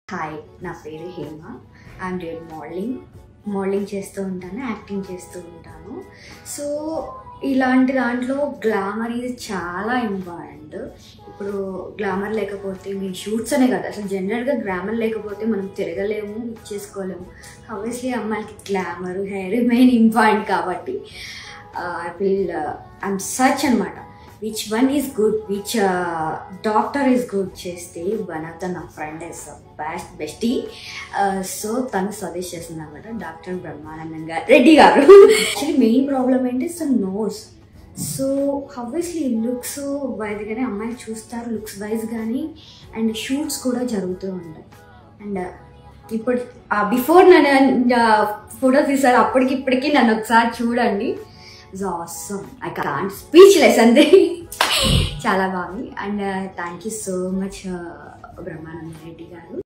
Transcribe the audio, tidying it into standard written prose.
Hi, నా పేరు Hema. I'm doing modelling చేస్తూ ఉంటాను, యాక్టింగ్ చేస్తూ ఉంటాను. సో ఇలాంటి దాంట్లో గ్లామర్ ఇది చాలా ఇంపార్టెంట్. ఇప్పుడు గ్లామర్ లేకపోతే మీ షూట్స్ అనే కదా, అసలు జనరల్గా గ్లామర్ లేకపోతే మనం తిరగలేము, ఇచ్చేసుకోలేము. ఆబ్వియస్లీ అమ్మాయికి గ్లామర్, హెయిర్ మెయిన్ ఇంపార్టెంట్. కాబట్టి ఐఎమ్ సర్చ్ అనమాట, which one is good, which doctor is good చేస్తే వన్ ఆఫ్ ద నా ఫ్రెండ్ ఇస్ బెస్టీ. సో తను సజెస్ట్ చేస్తుంది అనమాట, డాక్టర్ బ్రహ్మానందం రెడ్డి గారు. యాక్చువల్లీ మెయిన్ ప్రాబ్లం ఏంటి, so nose. So obviously looks wise కానీ అమ్మాయిలు చూస్తారు, లుక్స్ వైజ్ కానీ, అండ్ షూట్స్ కూడా జరుగుతూ ఉంటాయి. అండ్ ఇప్పుడు బిఫోర్ నన్ను ఫోటో తీసారు, అప్పటికి ఇప్పటికీ నన్ను ఒకసారి చూడండి. It's awesome, I can't speechless అంతే. చాలా బాగుంది. And thank you so much Brahmananda Reddy గారు.